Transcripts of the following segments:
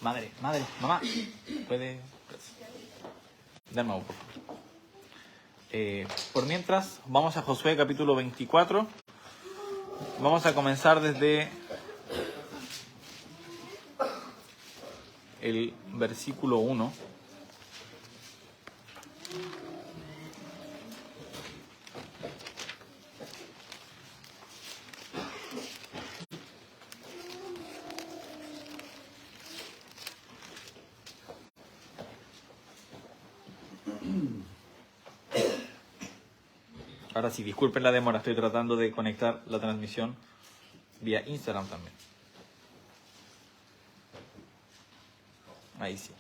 Mamá, ¿puede darme un poco? Por mientras, vamos a Josué capítulo 24. Vamos a comenzar desde el versículo 1. Ahora sí, disculpen la demora, estoy tratando de conectar la transmisión vía Instagram también. Ahí sí.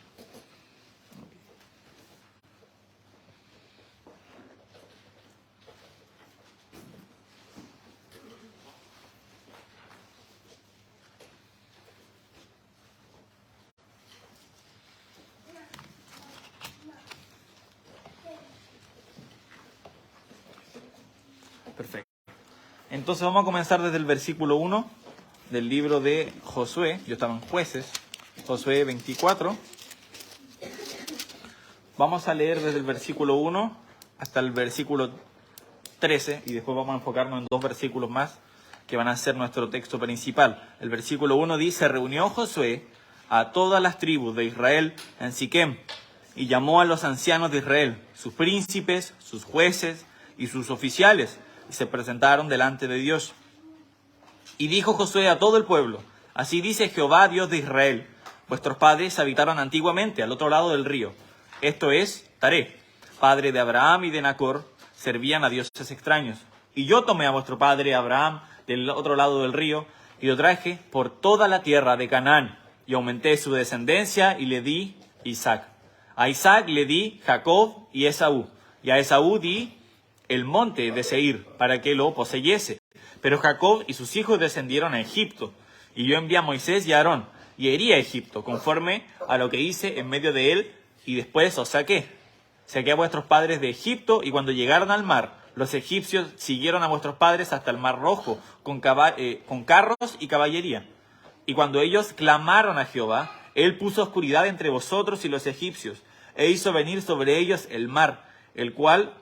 Perfecto. Entonces vamos a comenzar desde el versículo 1 del libro de Josué. Yo estaba en Jueces, Josué 24. Vamos a leer desde el versículo 1 hasta el versículo 13 y después vamos a enfocarnos en dos versículos más que van a ser nuestro texto principal. El versículo 1 dice: reunió Josué a todas las tribus de Israel en Siquem y llamó a los ancianos de Israel, sus príncipes, sus jueces y sus oficiales, y se presentaron delante de Dios. Y dijo Josué a todo el pueblo: así dice Jehová, Dios de Israel: vuestros padres habitaron antiguamente al otro lado del río, esto es, Taré, padre de Abraham y de Nacor, servían a dioses extraños. Y yo tomé a vuestro padre Abraham del otro lado del río, y lo traje por toda la tierra de Canaán, y aumenté su descendencia, y le di Isaac. A Isaac le di Jacob y Esaú, y a Esaú di el monte de Seir, para que lo poseyese. Pero Jacob y sus hijos descendieron a Egipto, y yo envié a Moisés y a Aarón, y herí a Egipto, conforme a lo que hice en medio de él, y después os saqué. Saqué a vuestros padres de Egipto, y cuando llegaron al mar, los egipcios siguieron a vuestros padres hasta el mar Rojo, con carros y caballería. Y cuando ellos clamaron a Jehová, él puso oscuridad entre vosotros y los egipcios, e hizo venir sobre ellos el mar, el cual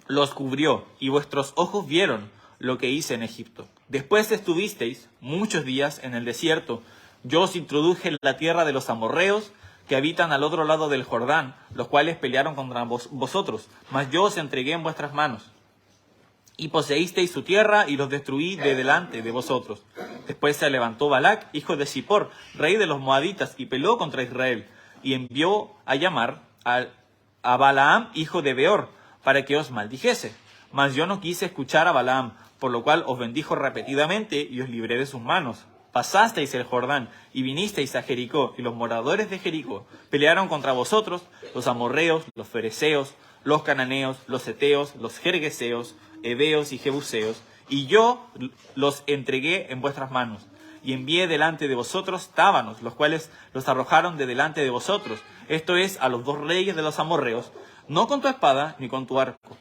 los cubrió, y vuestros ojos vieron lo que hice en Egipto. Después estuvisteis muchos días en el desierto. Yo os introduje en la tierra de los amorreos, que habitan al otro lado del Jordán, los cuales pelearon contra vosotros, mas yo os entregué en vuestras manos. Y poseísteis su tierra, y los destruí de delante de vosotros. Después se levantó Balac, hijo de Zippor, rey de los Moabitas, y peleó contra Israel, y envió a llamar a Balaam, hijo de Beor, para que os maldijese. Mas yo no quise escuchar a Balaam, por lo cual os bendijo repetidamente, y os libré de sus manos. Pasasteis el Jordán, y vinisteis a Jericó, y los moradores de Jericó pelearon contra vosotros, los amorreos, los fereceos, los cananeos, los heteos, los gergeseos, heveos y jebuseos, y yo los entregué en vuestras manos, y envié delante de vosotros tábanos, los cuales los arrojaron de delante de vosotros, esto es, a los dos reyes de los amorreos, no con tu espada ni con tu arco.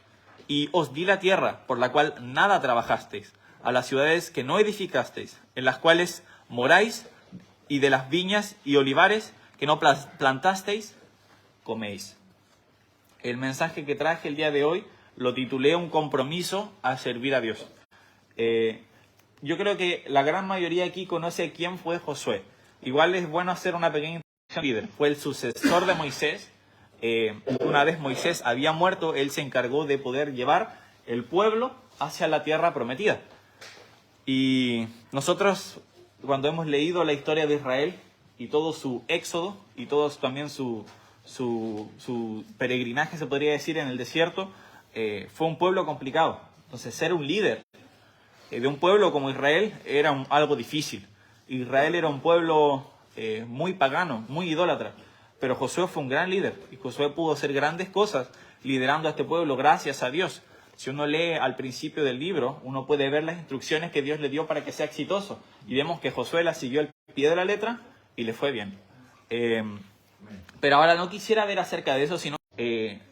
Y os di la tierra, por la cual nada trabajasteis, a las ciudades que no edificasteis, en las cuales moráis, y de las viñas y olivares que no plantasteis, coméis. El mensaje que traje el día de hoy lo titulé Un compromiso a servir a Dios. Yo creo que la gran mayoría aquí conoce quién fue Josué. Igual es bueno hacer una pequeña introducción. Líder. Fue el sucesor de Moisés. Una vez Moisés había muerto, él se encargó de poder llevar el pueblo hacia la tierra prometida. Y nosotros, cuando hemos leído la historia de Israel y todo su éxodo y todo también su peregrinaje, se podría decir, en el desierto, fue un pueblo complicado. Entonces, ser un líder de un pueblo como Israel era algo difícil. Israel era un pueblo muy pagano, muy idólatra. Pero Josué fue un gran líder y Josué pudo hacer grandes cosas liderando a este pueblo gracias a Dios. Si uno lee al principio del libro, uno puede ver las instrucciones que Dios le dio para que sea exitoso. Y vemos que Josué las siguió al pie de la letra y le fue bien. Pero ahora no quisiera ver acerca de eso, sino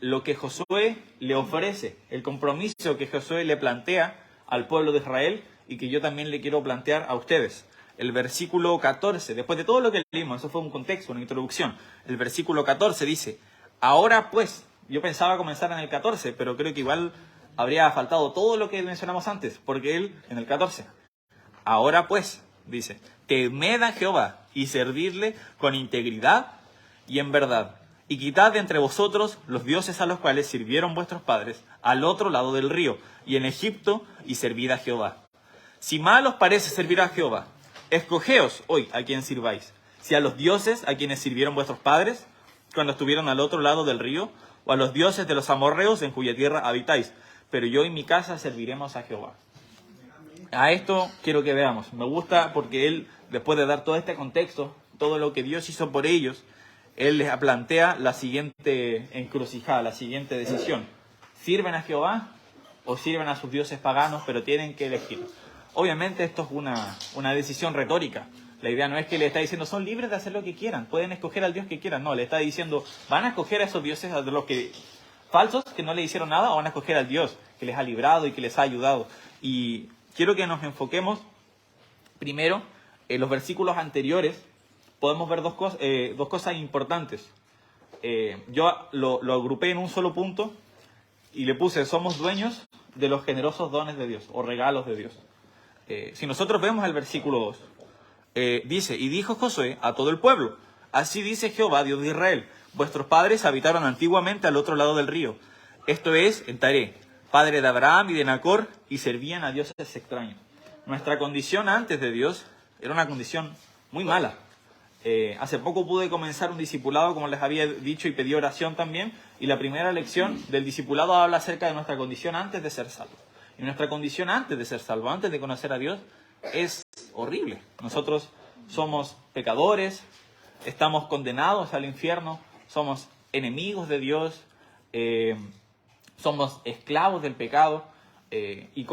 lo que Josué le ofrece, el compromiso que Josué le plantea al pueblo de Israel y que yo también le quiero plantear a ustedes. el versículo 14, después de todo lo que leímos, eso fue un contexto, una introducción, el versículo 14 dice, ahora pues, yo pensaba comenzar en el 14, pero creo que igual habría faltado todo lo que mencionamos antes, porque él, en el 14, ahora pues, dice, temed a Jehová y servirle con integridad y en verdad, y quitad de entre vosotros los dioses a los cuales sirvieron vuestros padres al otro lado del río y en Egipto, y servid a Jehová. Si mal os parece servir a Jehová, escogeos hoy a quien sirváis, si a los dioses a quienes sirvieron vuestros padres cuando estuvieron al otro lado del río, o a los dioses de los amorreos en cuya tierra habitáis, pero yo y mi casa serviremos a Jehová. A esto quiero que veamos. Me gusta porque él, después de dar todo este contexto, todo lo que Dios hizo por ellos, él les plantea la siguiente encrucijada, la siguiente decisión. ¿Sirven a Jehová o sirven a sus dioses paganos, pero tienen que elegir? Obviamente esto es una decisión retórica. La idea no es que le está diciendo, son libres de hacer lo que quieran, pueden escoger al Dios que quieran. No, le está diciendo, van a escoger a esos dioses, a los que falsos, que no le hicieron nada, o van a escoger al Dios que les ha librado y que les ha ayudado. Y quiero que nos enfoquemos primero en los versículos anteriores. Podemos ver dos cosas importantes. Yo lo agrupé en un solo punto y le puse, somos dueños de los generosos dones de Dios o regalos de Dios. Si nosotros vemos el versículo 2, dice, y dijo Josué a todo el pueblo, así dice Jehová, Dios de Israel, vuestros padres habitaron antiguamente al otro lado del río, esto es, en Taré, padre de Abraham y de Nacor, y servían a dioses extraños. Nuestra condición antes de Dios era una condición muy mala. Hace poco pude comenzar un discipulado, como les había dicho, y pedí oración también, y la primera lección del discipulado habla acerca de nuestra condición antes de ser salvo. Y nuestra condición antes de ser salvo, antes de conocer a Dios, es horrible. Nosotros somos pecadores, estamos condenados al infierno, somos enemigos de Dios, somos esclavos del pecado, y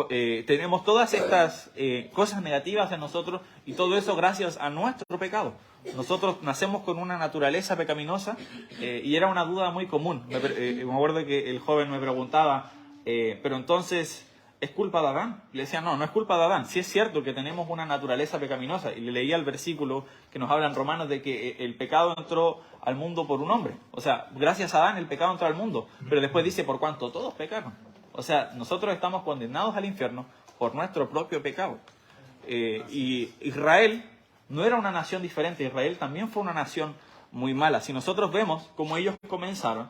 tenemos todas estas cosas negativas en nosotros, y todo eso gracias a nuestro pecado. Nosotros nacemos con una naturaleza pecaminosa, y era una duda muy común. Me acuerdo que el joven me preguntaba, pero entonces, ¿es culpa de Adán? Le decía, no es culpa de Adán. Sí es cierto que tenemos una naturaleza pecaminosa, y le leía el versículo que nos habla en Romanos de que el pecado entró al mundo por un hombre. O sea, gracias a Adán el pecado entró al mundo, pero después dice, por cuanto todos pecaron. O sea, nosotros estamos condenados al infierno por nuestro propio pecado. Y Israel no era una nación diferente. Israel también fue una nación muy mala. Si nosotros vemos cómo ellos comenzaron,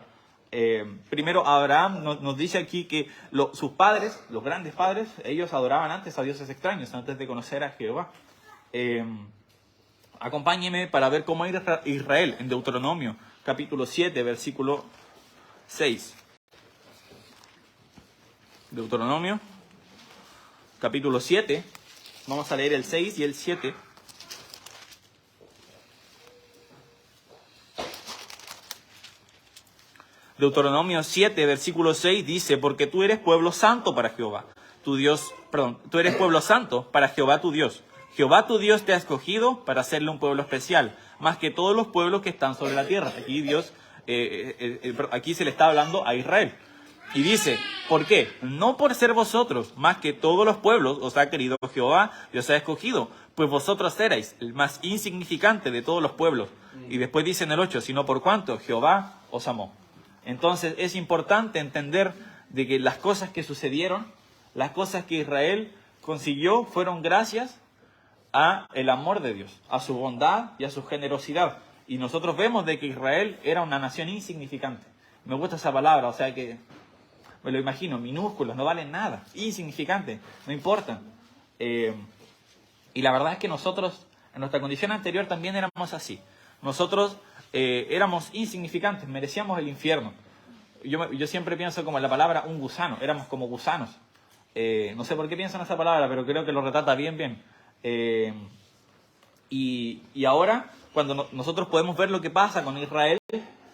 primero Abraham nos dice aquí que sus padres, los grandes padres, ellos adoraban antes a dioses extraños, antes de conocer a Jehová. Acompáñeme para ver cómo era Israel en Deuteronomio, capítulo 7, versículo 6. Deuteronomio, capítulo 7, vamos a leer el 6 y el 7. Deuteronomio 7, versículo 6 dice, porque tú eres pueblo santo para Jehová, tu Dios, tú eres pueblo santo para Jehová tu Dios. Jehová tu Dios te ha escogido para hacerle un pueblo especial, más que todos los pueblos que están sobre la tierra. Aquí aquí se le está hablando a Israel. Y dice, ¿por qué? No por ser vosotros, más que todos los pueblos, os ha querido Jehová y os ha escogido, pues vosotros erais el más insignificante de todos los pueblos. Y después dice en el 8, sino por cuanto Jehová os amó. Entonces es importante entender de que las cosas que sucedieron, las cosas que Israel consiguió, fueron gracias a el amor de Dios, a su bondad y a su generosidad. Y nosotros vemos de que Israel era una nación insignificante. Me gusta esa palabra, o sea que me lo imagino, minúsculos, no valen nada, insignificantes, no importan. Y la verdad es que nosotros, en nuestra condición anterior, también éramos así. Nosotros éramos insignificantes, merecíamos el infierno. Yo siempre pienso como en la palabra un gusano, éramos como gusanos. No sé por qué pienso en esa palabra, pero creo que lo retrata bien. Y ahora, cuando nosotros podemos ver lo que pasa con Israel,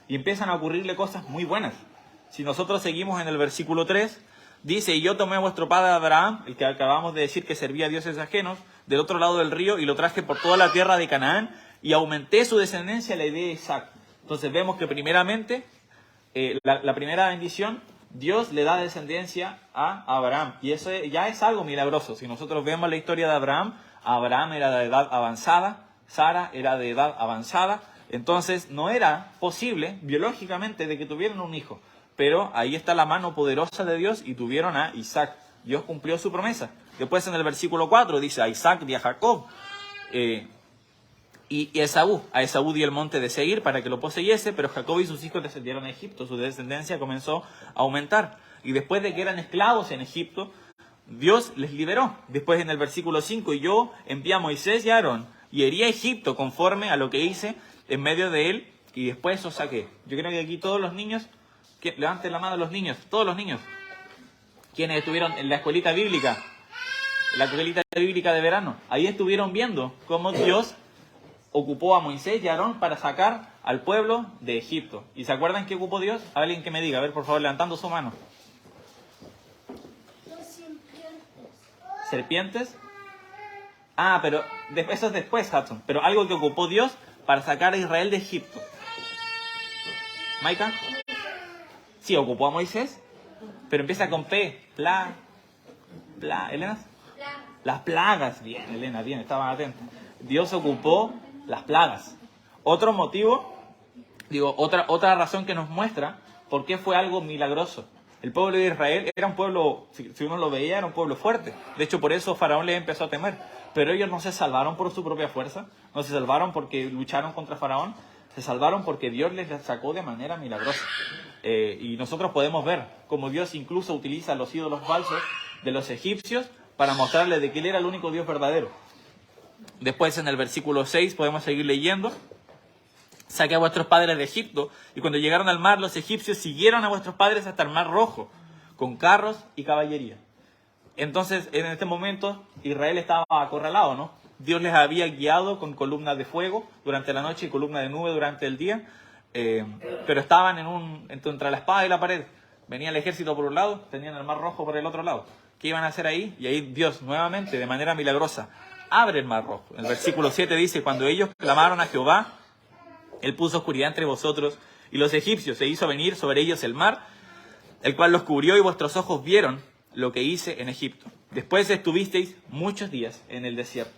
y empiezan a ocurrirle cosas muy buenas. Si nosotros seguimos en el versículo 3, dice, y yo tomé a vuestro padre Abraham, el que acabamos de decir que servía a dioses ajenos, del otro lado del río, y lo traje por toda la tierra de Canaán, y aumenté su descendencia a la idea de Isaac. Entonces vemos que primeramente, la primera bendición, Dios le da descendencia a Abraham. Y eso ya es algo milagroso. Si nosotros vemos la historia de Abraham, Abraham era de edad avanzada, Sara era de edad avanzada, entonces no era posible biológicamente de que tuvieran un hijo. Pero ahí está la mano poderosa de Dios y tuvieron a Isaac. Dios cumplió su promesa. Después en el versículo 4 dice, a Isaac y a Jacob y Esaú. A Esaú dio el monte de Seir para que lo poseyese, pero Jacob y sus hijos descendieron a Egipto. Su descendencia comenzó a aumentar. Y después de que eran esclavos en Egipto, Dios les liberó. Después en el versículo 5, y yo envié a Moisés y a Aarón y herí a Egipto conforme a lo que hice en medio de él, y después os saqué. Yo creo que aquí todos los niños, levanten la mano los niños, todos los niños, quienes estuvieron en la escuelita bíblica, de verano, ahí estuvieron viendo cómo Dios ocupó a Moisés y a Aarón para sacar al pueblo de Egipto. ¿Y se acuerdan qué ocupó Dios? Alguien que me diga, a ver, por favor, levantando su mano. ¿Serpientes? Ah, pero eso es después, Hudson. Pero algo que ocupó Dios para sacar a Israel de Egipto. ¿Maika? Sí, ocupó a Moisés, pero empieza con P. ¿Elena? Las plagas. Bien, Elena, bien, estaban atentos. Dios ocupó las plagas. Otro motivo, otra razón que nos muestra por qué fue algo milagroso. El pueblo de Israel era un pueblo, si uno lo veía, era un pueblo fuerte. De hecho, por eso Faraón les empezó a temer. Pero ellos no se salvaron por su propia fuerza, no se salvaron porque lucharon contra Faraón, se salvaron porque Dios les sacó de manera milagrosa. Y nosotros podemos ver cómo Dios incluso utiliza los ídolos falsos de los egipcios para mostrarles de que Él era el único Dios verdadero. Después en el versículo 6 podemos seguir leyendo. Saqué a vuestros padres de Egipto, y cuando llegaron al mar, los egipcios siguieron a vuestros padres hasta el mar Rojo, con carros y caballería. Entonces, en este momento, Israel estaba acorralado, ¿no? Dios les había guiado con columnas de fuego durante la noche y columnas de nube durante el día, pero estaban entre la espada y la pared. Venía el ejército por un lado, tenían el mar Rojo por el otro lado. ¿Qué iban a hacer ahí? Y ahí Dios, nuevamente, de manera milagrosa, abre el mar Rojo. El versículo 7 dice, cuando ellos clamaron a Jehová, Él puso oscuridad entre vosotros, y los egipcios se hizo venir sobre ellos el mar, el cual los cubrió, y vuestros ojos vieron lo que hice en Egipto. Después estuvisteis muchos días en el desierto.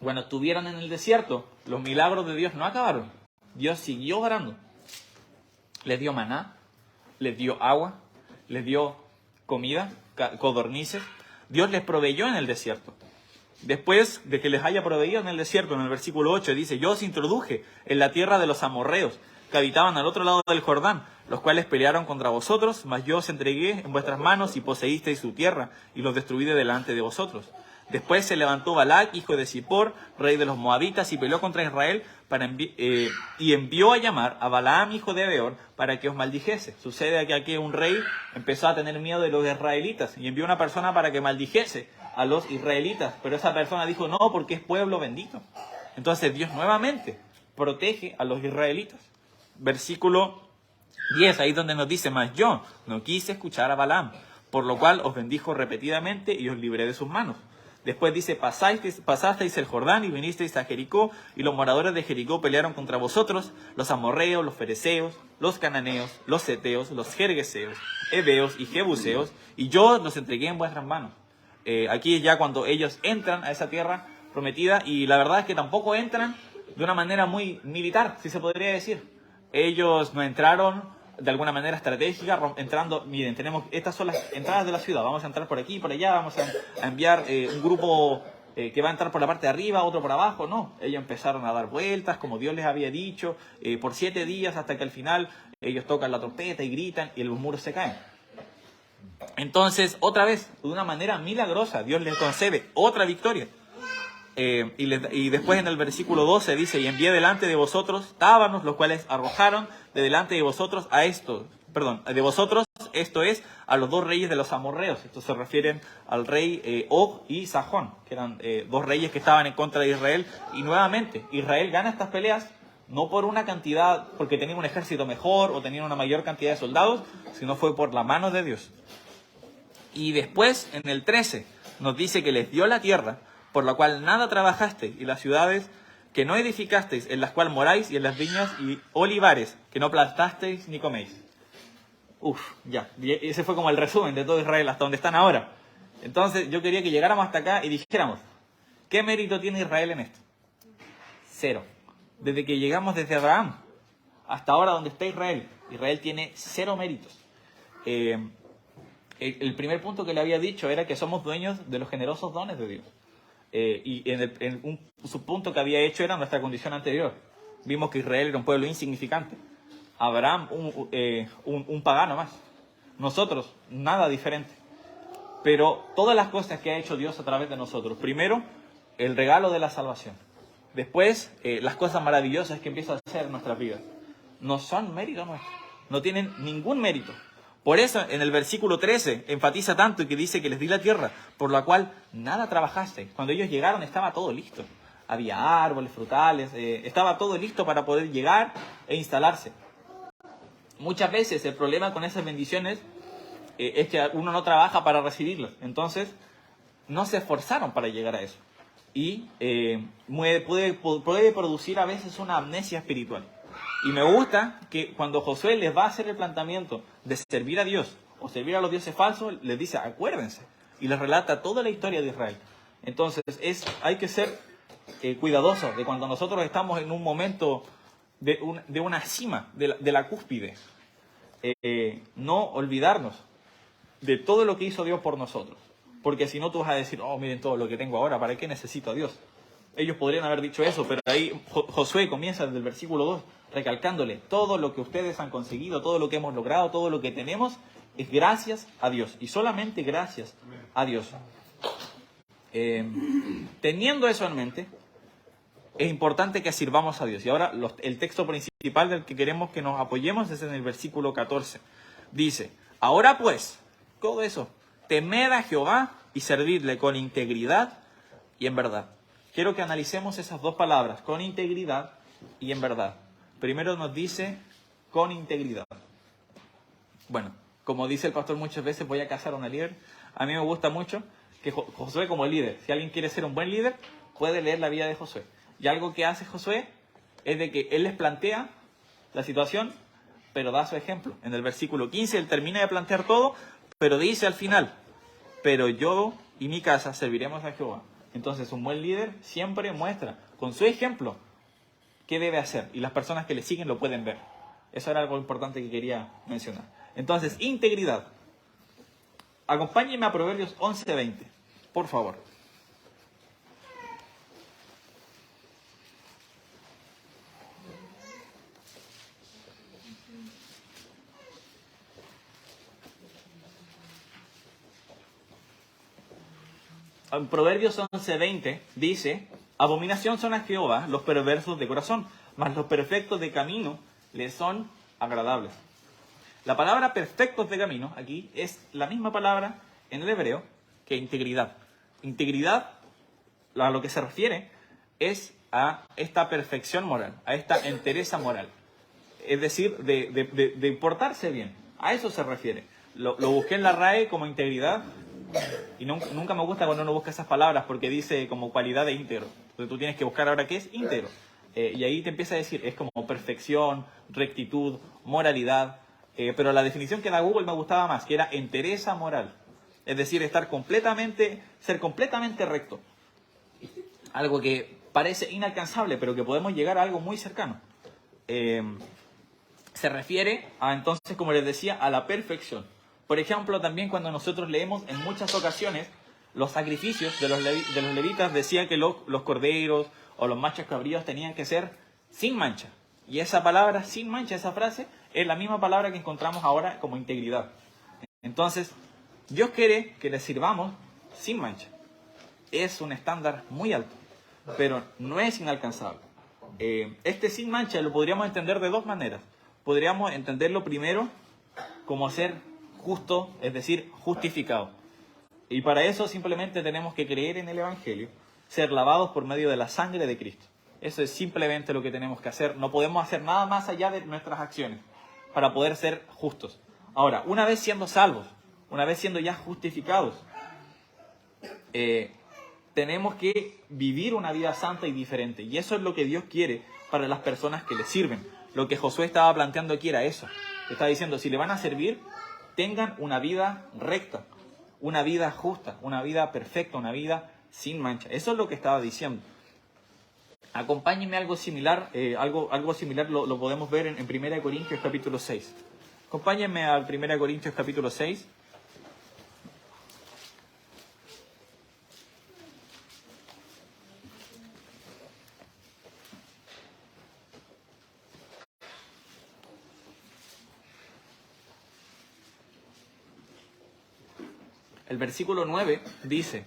Cuando estuvieron en el desierto, los milagros de Dios no acabaron. Dios siguió obrando. Les dio maná, les dio agua, les dio comida, codornices. Dios les proveyó en el desierto. Después de que les haya proveído en el desierto, en el versículo 8 dice, yo os introduje en la tierra de los amorreos, que habitaban al otro lado del Jordán, los cuales pelearon contra vosotros, mas yo os entregué en vuestras manos y poseísteis su tierra, y los destruí de delante de vosotros. Después se levantó Balac, hijo de Zippor, rey de los Moabitas, y peleó contra Israel, y envió a llamar a Balaam, hijo de Beor, para que os maldijese. Sucede que aquí un rey empezó a tener miedo de los israelitas, y envió una persona para que maldijese a los israelitas, pero esa persona dijo no, porque es pueblo bendito. Entonces Dios nuevamente protege a los israelitas. Versículo 10, ahí donde nos dice, mas yo no quise escuchar a Balaam, por lo cual os bendijo repetidamente y os libré de sus manos. Después dice, pasasteis el Jordán y vinisteis a Jericó, y los moradores de Jericó pelearon contra vosotros, los amorreos, los fereceos, los cananeos, los seteos, los jergueseos, heveos y jebuseos, y yo los entregué en vuestras manos. Aquí es ya cuando ellos entran a esa tierra prometida, y la verdad es que tampoco entran de una manera muy militar, si se podría decir. Ellos no entraron de alguna manera estratégica, entrando, miren, estas son las entradas de la ciudad, vamos a entrar por aquí, por allá, vamos a enviar un grupo que va a entrar por la parte de arriba, otro por abajo. No, ellos empezaron a dar vueltas, como Dios les había dicho, por 7 días, hasta que al final ellos tocan la trompeta y gritan, y los muros se caen. Entonces, otra vez, de una manera milagrosa, Dios les concede otra victoria. Y después en el versículo 12 dice, y envié delante de vosotros tábanos, los cuales arrojaron de delante de vosotros esto es, a los 2 reyes de los amorreos. Estos se refieren al rey Og y Sajón, que eran 2 reyes que estaban en contra de Israel. Y nuevamente, Israel gana estas peleas no por una cantidad, porque tenían un ejército mejor o tenían una mayor cantidad de soldados, sino fue por la mano de Dios. Y después, en el 13, nos dice que les dio la tierra, por la cual nada trabajasteis, y las ciudades que no edificasteis, en las cuales moráis, y en las viñas y olivares, que no plantasteis ni coméis. Ya. Ese fue como el resumen de todo Israel, hasta donde están ahora. Entonces, yo quería que llegáramos hasta acá y dijéramos, ¿Qué mérito tiene Israel en esto? Cero. Desde que llegamos desde Abraham hasta ahora donde está Israel, Israel tiene cero méritos. El primer punto que le había dicho era que somos dueños de los generosos dones de Dios. Y en un subpunto que había hecho era nuestra condición anterior. Vimos que Israel era un pueblo insignificante. Abraham, un pagano más. Nosotros, nada diferente. Pero todas las cosas que ha hecho Dios a través de nosotros. Primero, el regalo de la salvación. Después, las cosas maravillosas que empieza a hacer en nuestras vidas. No son mérito nuestro. No tienen ningún mérito. Por eso, en el versículo 13, enfatiza tanto y que dice que les di la tierra, por la cual nada trabajaste. Cuando ellos llegaron estaba todo listo. Había árboles, frutales, estaba todo listo para poder llegar e instalarse. Muchas veces el problema con esas bendiciones es que uno no trabaja para recibirlas. Entonces, no se esforzaron para llegar a eso. Y puede producir a veces una amnesia espiritual. Y me gusta que cuando Josué les va a hacer el planteamiento de servir a Dios o servir a los dioses falsos, les dice, acuérdense. Y les relata toda la historia de Israel. Entonces, hay que ser cuidadosos de cuando nosotros estamos en un momento de una cima, de la cúspide. No olvidarnos de todo lo que hizo Dios por nosotros. Porque si no, tú vas a decir, oh, miren todo lo que tengo ahora, ¿para qué necesito a Dios? Ellos podrían haber dicho eso, pero ahí Josué comienza desde el versículo 2, recalcándole, todo lo que ustedes han conseguido, todo lo que hemos logrado, todo lo que tenemos, es gracias a Dios. Y solamente gracias a Dios. Teniendo eso en mente, es importante que sirvamos a Dios. Y ahora el texto principal del que queremos que nos apoyemos es en el versículo 14. Dice, ahora pues, todo eso, temed a Jehová y servidle con integridad y en verdad. Quiero que analicemos esas dos palabras, con integridad y en verdad. Primero nos dice con integridad. Bueno, como dice el pastor muchas veces, voy a casar a una líder. A mí me gusta mucho que Josué como líder, si alguien quiere ser un buen líder, puede leer la vida de Josué. Y algo que hace Josué es de que él les plantea la situación, pero da su ejemplo. En el versículo 15 él termina de plantear todo, pero dice al final, pero yo y mi casa serviremos a Jehová. Entonces un buen líder siempre muestra con su ejemplo qué debe hacer. Y las personas que le siguen lo pueden ver. Eso era algo importante que quería mencionar. Entonces, integridad. Acompáñenme a Proverbios 11:20, por favor. En Proverbios 11:20 dice, abominación son a Jehová los perversos de corazón, mas los perfectos de camino les son agradables. La palabra perfectos de camino aquí es la misma palabra en el hebreo que integridad. Integridad, a lo que se refiere, es a esta perfección moral, a esta entereza moral. Es decir, de portarse bien. A eso se refiere. Lo busqué en la RAE como integridad y nunca me gusta cuando uno busca esas palabras porque dice como cualidad de íntegro. Entonces tú tienes que buscar ahora qué es íntegro. Y ahí te empieza a decir, es como perfección, rectitud, moralidad. Pero la definición que da Google me gustaba más, que era entereza moral. Es decir, ser completamente recto. Algo que parece inalcanzable, pero que podemos llegar a algo muy cercano. Se refiere a, entonces, como les decía, a la perfección. Por ejemplo, también cuando nosotros leemos en muchas ocasiones los sacrificios de los levitas, decía que los corderos o los machos cabríos tenían que ser sin mancha. Y esa palabra, sin mancha, esa frase, es la misma palabra que encontramos ahora como integridad. Entonces, Dios quiere que le sirvamos sin mancha. Es un estándar muy alto, pero no es inalcanzable. Este sin mancha lo podríamos entender de dos maneras. Podríamos entenderlo primero como ser justo, es decir, justificado. Y para eso simplemente tenemos que creer en el Evangelio, ser lavados por medio de la sangre de Cristo. Eso es simplemente lo que tenemos que hacer. No podemos hacer nada más allá de nuestras acciones para poder ser justos. Ahora, una vez siendo salvos, una vez siendo ya justificados, tenemos que vivir una vida santa y diferente. Y eso es lo que Dios quiere para las personas que le sirven. Lo que Josué estaba planteando aquí era eso. Está diciendo, si le van a servir, tengan una vida recta, una vida justa, una vida perfecta, una vida sin mancha. Eso es lo que estaba diciendo. Acompáñenme a algo similar, algo similar lo podemos ver en 1 Corintios capítulo 6. Acompáñenme a 1 Corintios capítulo 6. El versículo 9 dice: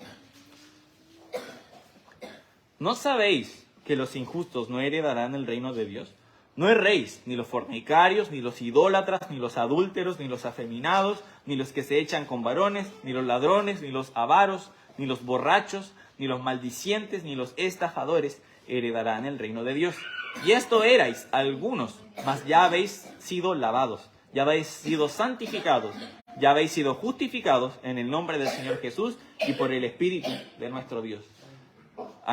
¿no sabéis que los injustos no heredarán el reino de Dios? No erréis, ni los fornicarios, ni los idólatras, ni los adúlteros, ni los afeminados, ni los que se echan con varones, ni los ladrones, ni los avaros, ni los borrachos, ni los maldicientes, ni los estafadores heredarán el reino de Dios. Y esto erais algunos, mas ya habéis sido lavados, ya habéis sido santificados, ya habéis sido justificados en el nombre del Señor Jesús y por el Espíritu de nuestro Dios.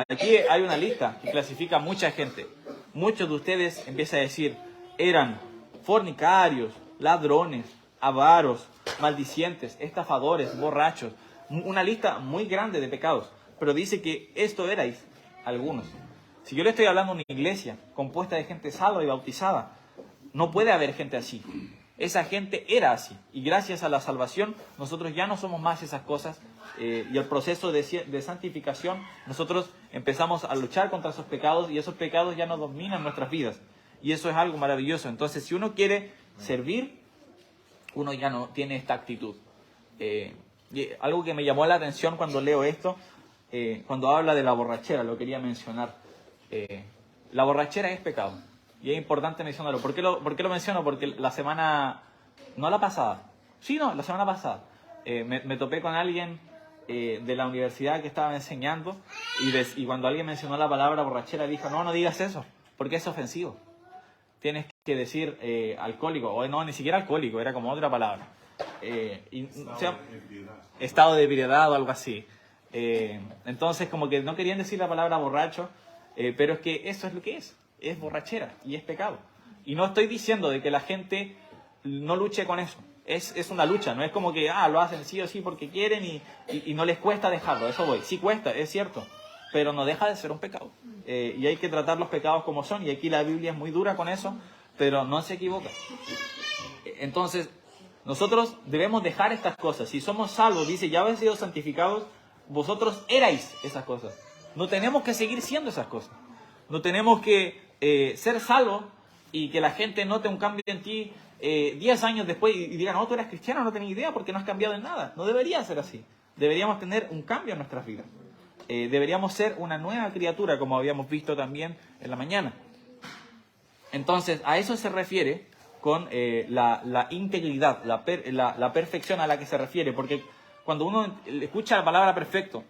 Aquí hay una lista que clasifica a mucha gente. Muchos de ustedes empiezan a decir, eran fornicarios, ladrones, avaros, maldicientes, estafadores, borrachos. Una lista muy grande de pecados. Pero dice que esto erais algunos. Si yo le estoy hablando a una iglesia compuesta de gente salva y bautizada, no puede haber gente así. Esa gente era así. Y gracias a la salvación, nosotros ya no somos más esas cosas. Y el proceso de santificación, nosotros empezamos a luchar contra esos pecados y esos pecados ya no dominan nuestras vidas. Y eso es algo maravilloso. Entonces, si uno quiere servir, uno ya no tiene esta actitud. Y algo que me llamó la atención cuando leo esto, cuando habla de la borrachera, lo quería mencionar. La borrachera es pecado. Y es importante mencionarlo. ¿Por qué lo menciono? Porque la semana, no la pasada, la semana pasada, me topé con alguien de la universidad que estaba enseñando y cuando alguien mencionó la palabra borrachera dijo, no digas eso, porque es ofensivo. Tienes que decir alcohólico, o no, ni siquiera alcohólico, era como otra palabra. Estado de ebriedad o algo así. Entonces como que no querían decir la palabra borracho, pero es que eso es lo que es borrachera y es pecado. Y no estoy diciendo de que la gente no luche con eso. Es una lucha, no es como que lo hacen sí o sí porque quieren y no les cuesta dejarlo. Eso voy. Sí cuesta, es cierto, pero no deja de ser un pecado. Y hay que tratar los pecados como son. Y aquí la Biblia es muy dura con eso, pero no se equivoca. Entonces, nosotros debemos dejar estas cosas. Si somos salvos, dice, ya habéis sido santificados, vosotros erais esas cosas. No tenemos que seguir siendo esas cosas. No tenemos que ser salvos y que la gente note un cambio en ti 10 años después y diga, no, tú eras cristiano, no tenía idea porque no has cambiado en nada. No debería ser así. Deberíamos tener un cambio en nuestras vidas. Deberíamos ser una nueva criatura, como habíamos visto también en la mañana. Entonces, a eso se refiere con la integridad, la perfección a la que se refiere. Porque cuando uno escucha la palabra perfecto,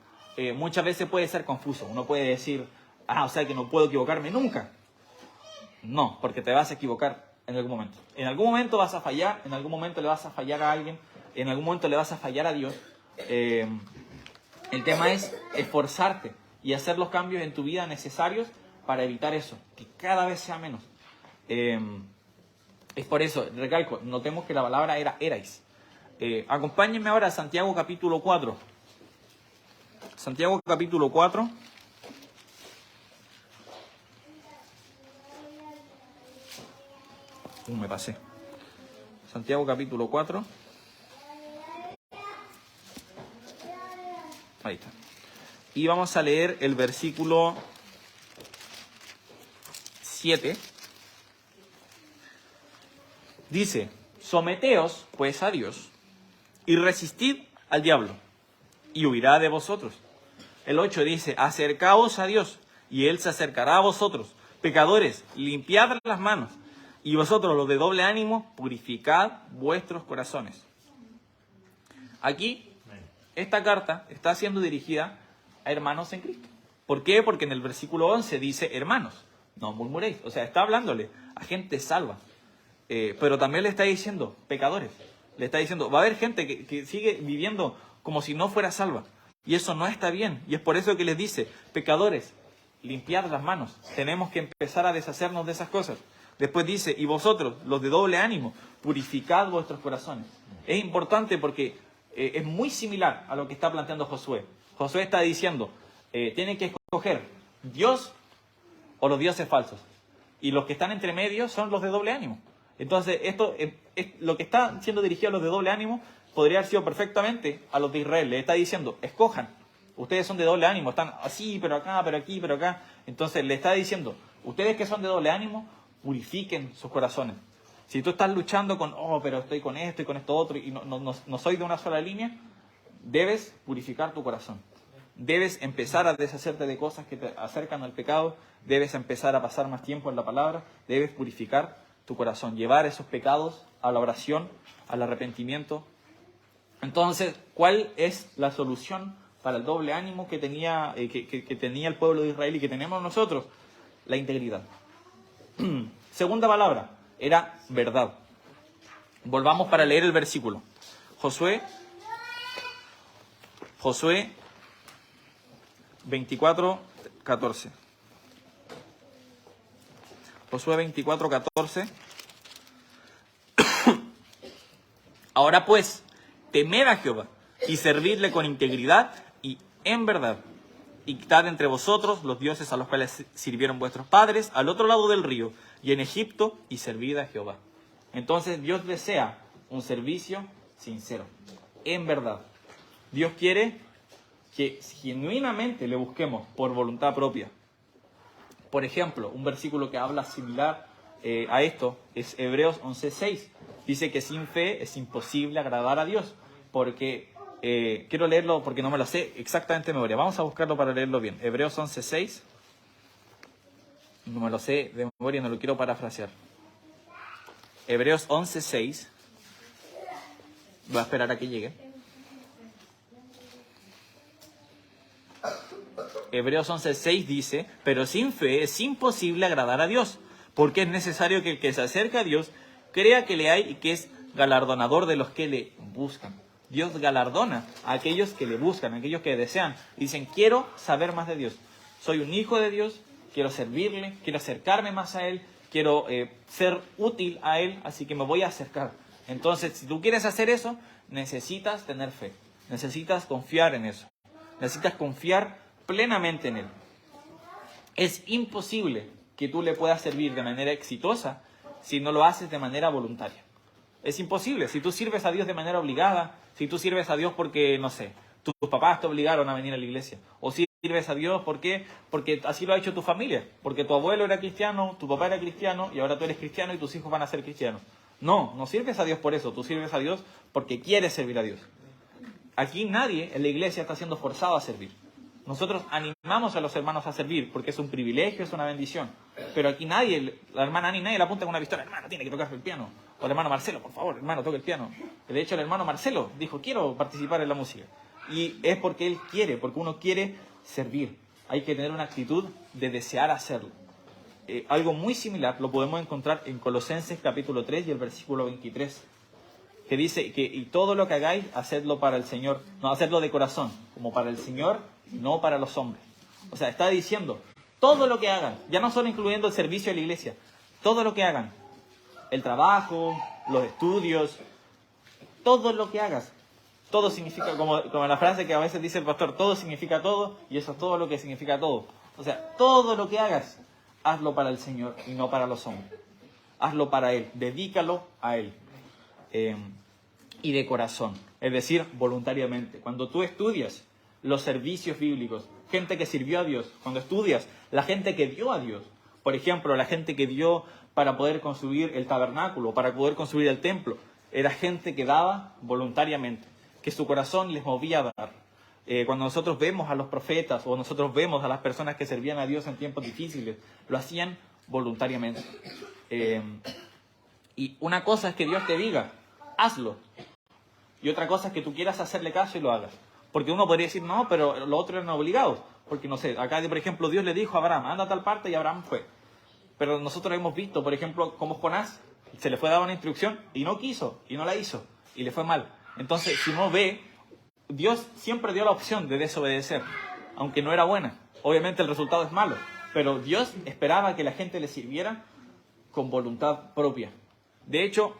muchas veces puede ser confuso. Uno puede decir, o sea que no puedo equivocarme nunca. No, porque te vas a equivocar en algún momento. En algún momento vas a fallar, en algún momento le vas a fallar a alguien, en algún momento le vas a fallar a Dios. El tema es esforzarte y hacer los cambios en tu vida necesarios para evitar eso, que cada vez sea menos. Es por eso, recalco, notemos que la palabra era erais. Acompáñenme ahora a Santiago capítulo 4. Santiago capítulo 4. Me pasé. Santiago capítulo 4. Ahí está. Y vamos a leer el versículo 7. Dice, someteos pues a Dios y resistid al diablo y huirá de vosotros. El 8 dice, acercaos a Dios y Él se acercará a vosotros. Pecadores, limpiad las manos. Y vosotros, los de doble ánimo, purificad vuestros corazones. Aquí, esta carta está siendo dirigida a hermanos en Cristo. ¿Por qué? Porque en el versículo 11 dice, hermanos, no murmuréis. O sea, está hablándole a gente salva. Pero también le está diciendo, pecadores. Le está diciendo, va a haber gente que sigue viviendo como si no fuera salva. Y eso no está bien. Y es por eso que les dice, pecadores, limpiad las manos. Tenemos que empezar a deshacernos de esas cosas. Después dice, y vosotros, los de doble ánimo, purificad vuestros corazones. Es importante porque es muy similar a lo que está planteando Josué. Josué está diciendo, tienen que escoger Dios o los dioses falsos. Y los que están entre medio son los de doble ánimo. Entonces, esto lo que está siendo dirigido a los de doble ánimo podría haber sido perfectamente a los de Israel. Le está diciendo, escojan. Ustedes son de doble ánimo, están así, pero acá, pero aquí, pero acá. Entonces, le está diciendo, ustedes que son de doble ánimo, purifiquen sus corazones. Si tú estás luchando con, pero estoy con esto y con esto otro, y no soy de una sola línea, debes purificar tu corazón. Debes empezar a deshacerte de cosas que te acercan al pecado, debes empezar a pasar más tiempo en la palabra, debes purificar tu corazón, llevar esos pecados a la oración, al arrepentimiento. Entonces, ¿cuál es la solución para el doble ánimo que tenía el pueblo de Israel y que tenemos nosotros? La integridad. Segunda palabra, era verdad. Volvamos para leer el versículo. Josué 24:14. Josué 24:14. Ahora pues, temed a Jehová y servidle con integridad y en verdad. Y quitad entre vosotros los dioses a los cuales sirvieron vuestros padres al otro lado del río y en Egipto, y servid a Jehová. Entonces Dios desea un servicio sincero, en verdad. Dios quiere que genuinamente le busquemos por voluntad propia. Por ejemplo, un versículo que habla similar a esto es Hebreos 11:6. Dice que sin fe es imposible agradar a Dios, porque quiero leerlo porque no me lo sé exactamente de memoria. Vamos a buscarlo para leerlo bien. Hebreos 11:6. No me lo sé de memoria, no lo quiero parafrasear. Hebreos 11:6. Voy a esperar a que llegue. Hebreos 11:6 dice, pero sin fe es imposible agradar a Dios, porque es necesario que el que se acerca a Dios crea que le hay y que es galardonador de los que le buscan. Dios galardona a aquellos que le buscan, a aquellos que desean. Dicen, quiero saber más de Dios. Soy un hijo de Dios, quiero servirle, quiero acercarme más a Él, quiero ser útil a Él, así que me voy a acercar. Entonces, si tú quieres hacer eso, necesitas tener fe. Necesitas confiar en eso. Necesitas confiar plenamente en Él. Es imposible que tú le puedas servir de manera exitosa si no lo haces de manera voluntaria. Es imposible. Si tú sirves a Dios de manera obligada, si tú sirves a Dios porque, no sé, tus papás te obligaron a venir a la iglesia, o si sirves a Dios porque así lo ha hecho tu familia, porque tu abuelo era cristiano, tu papá era cristiano y ahora tú eres cristiano y tus hijos van a ser cristianos. No sirves a Dios por eso, tú sirves a Dios porque quieres servir a Dios. Aquí nadie en la iglesia está siendo forzado a servir. Nosotros animamos a los hermanos a servir porque es un privilegio, es una bendición. Pero aquí nadie, la hermana Ani, nadie le apunta con una pistola, hermano, tiene que tocar el piano. O el hermano Marcelo, por favor, hermano, toque el piano. De hecho, el hermano Marcelo dijo, quiero participar en la música. Y es porque él quiere, porque uno quiere servir. Hay que tener una actitud de desear hacerlo. Algo muy similar lo podemos encontrar en Colosenses capítulo 3 y el versículo 23. Que dice que y todo lo que hagáis, hacedlo para el Señor. No, hacedlo de corazón, como para el Señor, no para los hombres. O sea, está diciendo, todo lo que hagan, ya no solo incluyendo el servicio de la iglesia, todo lo que hagan, el trabajo, los estudios, todo lo que hagas, todo significa, como la frase que a veces dice el pastor, todo significa todo, y eso es todo lo que significa todo. O sea, todo lo que hagas, hazlo para el Señor y no para los hombres. Hazlo para Él, dedícalo a Él. Y de corazón, es decir, voluntariamente. Cuando tú estudias los servicios bíblicos, gente que sirvió a Dios, cuando estudias la gente que dio a Dios, por ejemplo, la gente que dio para poder construir el tabernáculo, para poder construir el templo, era gente que daba voluntariamente, que su corazón les movía a dar. Cuando nosotros vemos a los profetas o nosotros vemos a las personas que servían a Dios en tiempos difíciles, lo hacían voluntariamente. Y una cosa es que Dios te diga, hazlo. Y otra cosa es que tú quieras hacerle caso y lo hagas. Porque uno podría decir, no, pero los otros eran obligados. Porque, no sé, acá, por ejemplo, Dios le dijo a Abraham, anda a tal parte, y Abraham fue. Pero nosotros hemos visto, por ejemplo, como Jonás, se le fue dada una instrucción y no quiso, y no la hizo, y le fue mal. Entonces, si uno ve, Dios siempre dio la opción de desobedecer, aunque no era buena. Obviamente el resultado es malo, pero Dios esperaba que la gente le sirviera con voluntad propia. De hecho,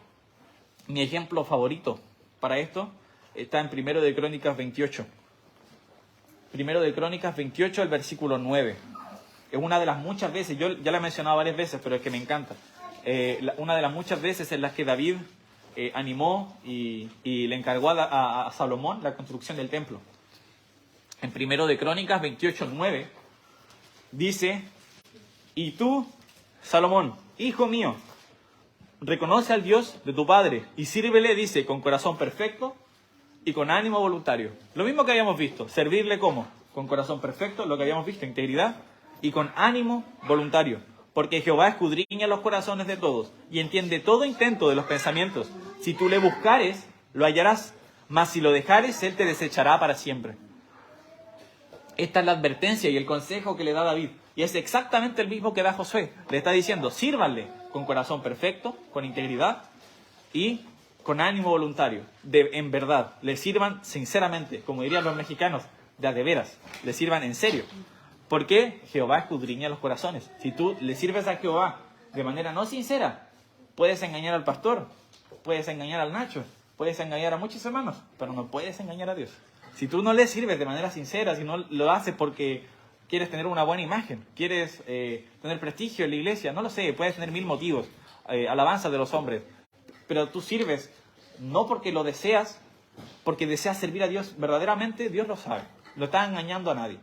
mi ejemplo favorito para esto está en 1 de Crónicas 28. Primero de Crónicas 28, el versículo 9. Es una de las muchas veces, yo ya la he mencionado varias veces, pero es que me encanta. Una de las muchas veces en las que David animó y le encargó a Salomón la construcción del templo. En Primero de Crónicas 28, 9, dice: y tú, Salomón, hijo mío, reconoce al Dios de tu padre y sírvele, dice, con corazón perfecto y con ánimo voluntario. Lo mismo que habíamos visto, servirle como, con corazón perfecto, lo que habíamos visto, integridad, y con ánimo voluntario. Porque Jehová escudriña los corazones de todos y entiende todo intento de los pensamientos. Si tú le buscares, lo hallarás, mas si lo dejares, él te desechará para siempre. Esta es la advertencia y el consejo que le da David. Y es exactamente el mismo que da Josué. Le está diciendo, sírvanle con corazón perfecto, con integridad y con ánimo voluntario. En verdad, le sirvan sinceramente, como dirían los mexicanos, de veras. Le sirvan en serio. Porque Jehová escudriña los corazones. Si tú le sirves a Jehová de manera no sincera, puedes engañar al pastor, puedes engañar al Nacho, puedes engañar a muchos hermanos, pero no puedes engañar a Dios. Si tú no le sirves de manera sincera, si no lo haces porque quieres tener una buena imagen, quieres tener prestigio en la iglesia, no lo sé, puedes tener 1000 motivos, alabanza de los hombres, pero tú sirves no porque lo deseas, porque deseas servir a Dios verdaderamente, Dios lo sabe, no estás engañando a nadie.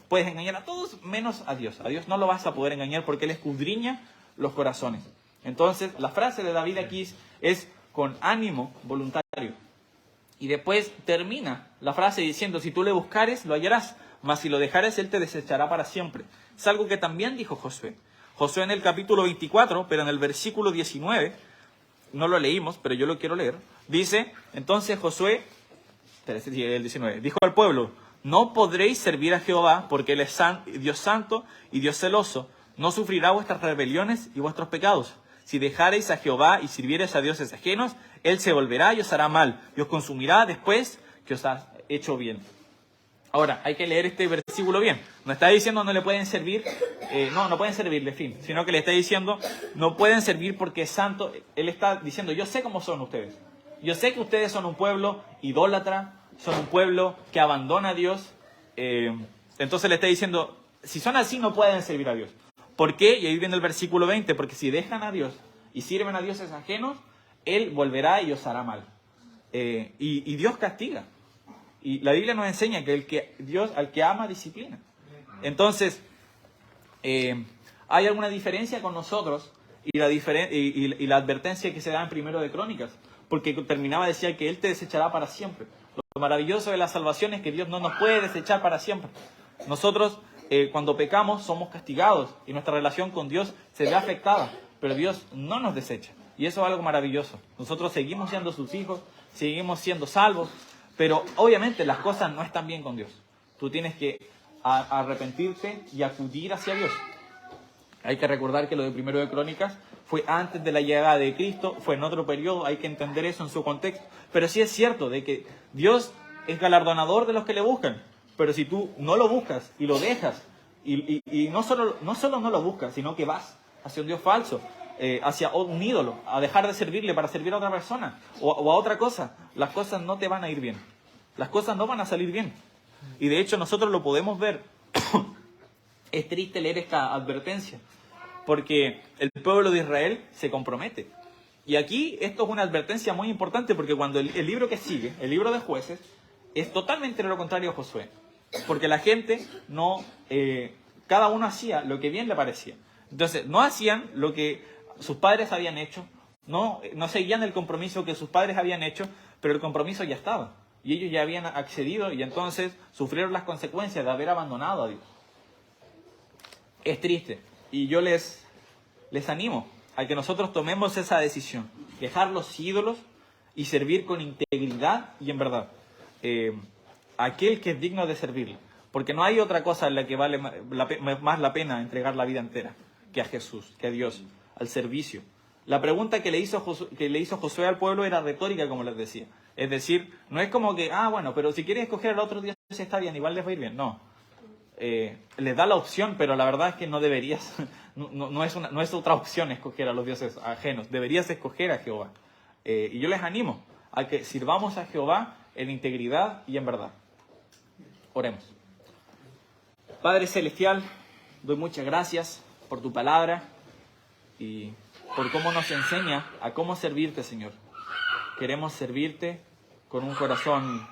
Puedes engañar a todos menos a Dios. A Dios no lo vas a poder engañar porque Él escudriña los corazones. Entonces, la frase de David aquí es con ánimo voluntario. Y después termina la frase diciendo, si tú le buscares, lo hallarás, mas si lo dejares, Él te desechará para siempre. Es algo que también dijo Josué. Josué en el capítulo 24, pero en el versículo 19, no lo leímos, pero yo lo quiero leer, dice, entonces Josué, el 19, dijo al pueblo, no podréis servir a Jehová, porque Él es Dios santo y Dios celoso. No sufrirá vuestras rebeliones y vuestros pecados. Si dejareis a Jehová y sirviereis a dioses ajenos, Él se volverá y os hará mal, y os consumirá después que os ha hecho bien. Ahora, hay que leer este versículo bien. No está diciendo no le pueden servir, no pueden servirle, fin. Sino que le está diciendo, no pueden servir porque es santo. Él está diciendo, yo sé cómo son ustedes. Yo sé que ustedes son un pueblo idólatra, son un pueblo que abandona a Dios. Entonces le está diciendo, si son así no pueden servir a Dios. ¿Por qué? Y ahí viene el versículo 20, porque si dejan a Dios y sirven a dioses ajenos, Él volverá y os hará mal. Y Dios castiga. Y la Biblia nos enseña que Dios al que ama disciplina. Entonces, hay alguna diferencia con nosotros y la advertencia que se da en Primero de Crónicas. Porque terminaba, decía que Él te desechará para siempre. Lo maravilloso de la salvación es que Dios no nos puede desechar para siempre. Nosotros, cuando pecamos, somos castigados y nuestra relación con Dios se ve afectada. Pero Dios no nos desecha. Y eso es algo maravilloso. Nosotros seguimos siendo sus hijos, seguimos siendo salvos. Pero obviamente las cosas no están bien con Dios. Tú tienes que arrepentirte y acudir hacia Dios. Hay que recordar que lo de Primero de Crónicas fue antes de la llegada de Cristo, fue en otro periodo, hay que entender eso en su contexto. Pero sí es cierto de que Dios es galardonador de los que le buscan. Pero si tú no lo buscas y lo dejas, y no solo no lo buscas, sino que vas hacia un Dios falso, hacia un ídolo, a dejar de servirle para servir a otra persona o a otra cosa, las cosas no te van a ir bien. Las cosas no van a salir bien. Y de hecho nosotros lo podemos ver. Es triste leer esta advertencia, porque el pueblo de Israel se compromete. Y aquí esto es una advertencia muy importante, porque cuando el libro que sigue, el libro de Jueces, es totalmente lo contrario a Josué. Porque la gente cada uno hacía lo que bien le parecía. Entonces, no hacían lo que sus padres habían hecho, no seguían el compromiso que sus padres habían hecho, pero el compromiso ya estaba. Y ellos ya habían accedido y entonces sufrieron las consecuencias de haber abandonado a Dios. Es triste. Y yo les animo a que nosotros tomemos esa decisión. Dejar los ídolos y servir con integridad y en verdad. Aquel que es digno de servirle. Porque no hay otra cosa en la que vale más la pena entregar la vida entera que a Jesús, que a Dios, al servicio. La pregunta que le hizo Josué al pueblo era retórica, como les decía. Es decir, no es como que, bueno, pero si quieres escoger al otro Dios está bien, igual les va a ir bien. No. Les da la opción, pero la verdad es que no deberías, no es otra opción escoger a los dioses ajenos. Deberías escoger a Jehová. Y yo les animo a que sirvamos a Jehová en integridad y en verdad. Oremos. Padre Celestial, doy muchas gracias por tu palabra y por cómo nos enseña a cómo servirte, Señor. Queremos servirte con un corazón